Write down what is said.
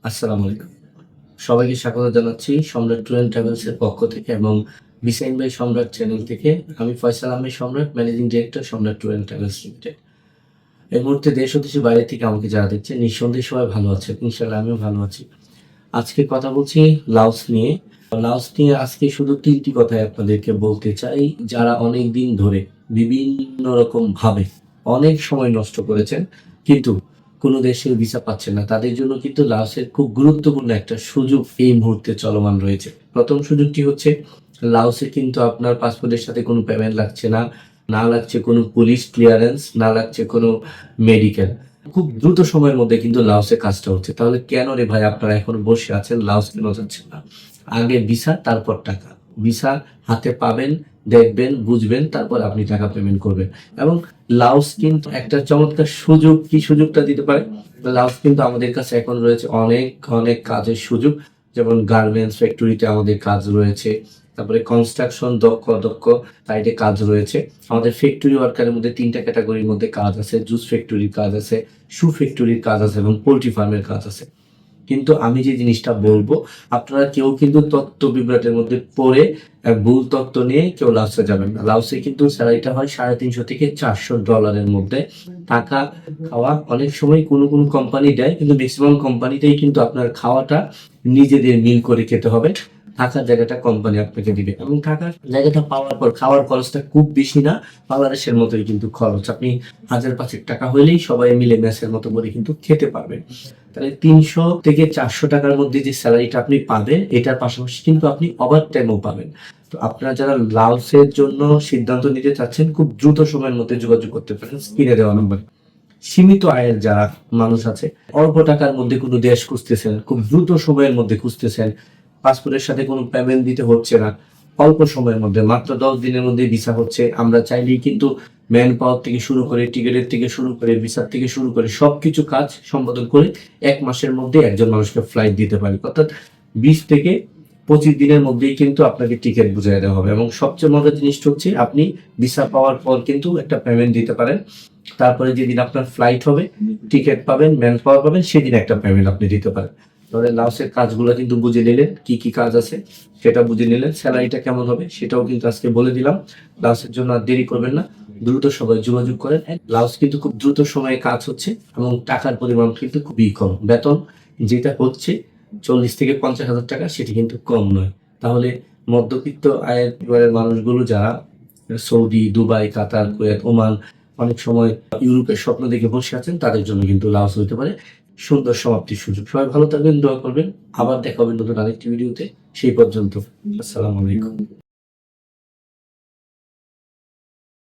আসসালামু আলাইকুম। সবাইকে স্বাগত জানাচ্ছি সম্রাট ট্যুর অ্যান্ড ট্রাভেলস এর পক্ষ থেকে এবং বিসাইন বাই সম্রাট চ্যানেল থেকে। আমি ফয়সাল আহমেদ সম্রাট, ম্যানেজিং ডিরেক্টর, সম্রাট ট্যুর অ্যান্ড ট্রাভেলস লিমিটেড। এই মুহূর্তে দেশ ও দেশের বাইরে থেকে আমাকে যারা দেখছে, নিঃসন্দেহে সবাই ভালো আছে। ইনশাআল্লাহ আমিও ভালো আছি। আজকে কথা বলছি লাওস নিয়ে। লাওস নিয়ে আজকে শুধু ৩টি কথাই আপনাদেরকে বলতে চাই। যারা অনেক দিন ধরে বিভিন্ন রকম ভাবে অনেক সময় নষ্ট করেছেন কিন্তু কোনো দেশের ভিসা পাচ্ছেন না, তাদের জন্য কিন্তু লাওসের খুব গুরুত্বপূর্ণ একটা সুযোগ এই মুহূর্তে চলমান রয়েছে। প্রথম সুযোগটি হচ্ছে, লাওসে কিন্তু আপনার পাসপোর্টের সাথে কোনো পেমেন্ট লাগছে না, না লাগছে কোনো পুলিশ ক্লিয়ারেন্স, না লাগছে কোনো মেডিকেল। খুব দ্রুত সময়ের মধ্যে কিন্তু লাওসে কাজটা হচ্ছে। তাহলে কেন রে ভাই আপনারা এখন বসে আছেন, লাওস কেন যাচ্ছেন না? আগে ভিসা, তারপর টাকা। ভিসা হাতে পাবেন, দেখবেন, বুঝবেন, তারপর আপনি টাকা পেমেন্ট করবেন। এবং লাওস কিন্তু একটা চমৎকার সুযোগ। কি সুযোগটা দিতে পারে? লাওস কিন্তু আমাদের কাছে এখন রয়েছে অনেক অনেক কাজের সুযোগ। যেমন গার্মেন্টস ফ্যাক্টরিতে আমাদের কাজ রয়েছে, তারপরে কনস্ট্রাকশন দক্ষ দক্ষ সাইডে কাজ রয়েছে। আমাদের ফ্যাক্টরি ওয়ার্কারের মধ্যে ৩টা ক্যাটাগরির মধ্যে কাজ আছে। জুস ফ্যাক্টরির কাজ আছে, শু ফ্যাক্টরির কাজ আছে এবং পোল্ট্রি ফার্মের কাজ আছে। কিন্তু আমি যে জিনিসটা বলবো, আপনারা কেউ কিন্তু তথ্য বিভ্রাটের মধ্যে পড়ে ভুল তথ্য নিয়ে কেউ লাওসে যাবেন না। লাওসে কিন্তু স্যালারিটা হয় $350 থেকে $400 মধ্যে। টাকা খাওয়া অনেক সময় কোনো কোনো কোম্পানি দেয়, কিন্তু ম্যাক্সিমাম কোম্পানিতেই কিন্তু আপনার খাওয়াটা নিজেদের মিল করে খেতে হবে। থাকার জায়গাটা কোম্পানি আপনাকে দিবে এবং থাকার জায়গাটা পাওয়ার পর খাওয়ার খরচটা খুব বেশি না, বাংলাদেশের মতোই কিন্তু খরচ। আপনি 1000-500 টাকা হলেই সবাই মিলে মেসের মতো করে কিন্তু খেতে পারবেন। তাহলে 300 থেকে 400 টাকার মধ্যে যে স্যালারিটা আপনি পাবেন, এটার পাশাপাশি কিন্তু আপনি ওভার টাইমও পাবেন। তো আপনারা যারা লাওসের জন্য সিদ্ধান্ত নিতে চাচ্ছেন, খুব দ্রুত সময়ের মধ্যে যোগাযোগ করতে পারেন স্ক্রিনে দেওয়া নম্বরে। সীমিত আয়ের যারা মানুষ আছে, অল্প টাকার মধ্যে কোনো দেশ খুঁজতেছেন, খুব দ্রুত সময়ের মধ্যে খুঁজতেছেন, পাসপোর্টের সাথে কোনো পেমেন্ট দিতে হচ্ছে না, অল্প সময়ের মধ্যে মাত্র 10 দিনের মধ্যে ভিসা হচ্ছে। আমরা চাইলেই কিন্তু ম্যান পাওয়ার থেকে শুরু করে, টিকিটের থেকে শুরু করে, ভিসার থেকে শুরু করে সবকিছু কাজ সম্পাদন করে 1 মাসের মধ্যে একজন মানুষকে ফ্লাইট দিতে পারি। অর্থাৎ 20 থেকে 25 দিনের মধ্যেই কিন্তু আপনাকে টিকিট বুঝিয়ে দেওয়া হবে। এবং সবচেয়ে মজার জিনিসটা হচ্ছে, আপনি ভিসা পাওয়ার পর কিন্তু একটা পেমেন্ট দিতে পারেন। তারপরে যেদিন আপনার ফ্লাইট হবে, টিকিট পাবেন, ম্যান পাওয়ার পাবেন, সেদিন একটা পেমেন্ট আপনি দিতে পারেন। তাহলে লাওসের কাজগুলো কিন্তু বুঝে নিলেন, কি কি কাজ আছে সেটা বুঝে নিলেন, স্যালারিটা কেমন হবে সেটাও কিন্তু আজকে বলে দিলাম। লাওসের জন্য আর দেরি করবেন না, দ্রুত সবাই যোগাযোগ করেন। লাওস কিন্তু খুব দ্রুত সময়ে কাজ হচ্ছে এবং টাকার পরিমাণ কিন্তু খুবই কম। বেতন যেটা হচ্ছে 40 থেকে 50 হাজার টাকা, সেটি কিন্তু কম নয়। তাহলে মধ্যবিত্ত আয়ের পরিবারের মানুষগুলো যারা সৌদি, দুবাই, কাতার, কুয়েত, ওমান, অনেক সময় ইউরোপের স্বপ্ন দেখে বসে আছেন, তাদের জন্য কিন্তু লাওস হতে পারে সুন্দর সমাপ্তির সুযোগ। সবাই ভালো থাকবেন, দোয়া করবেন। আবার দেখা হবে নতুন আরেকটি ভিডিওতে। সেই পর্যন্ত আসসালামু আলাইকুম।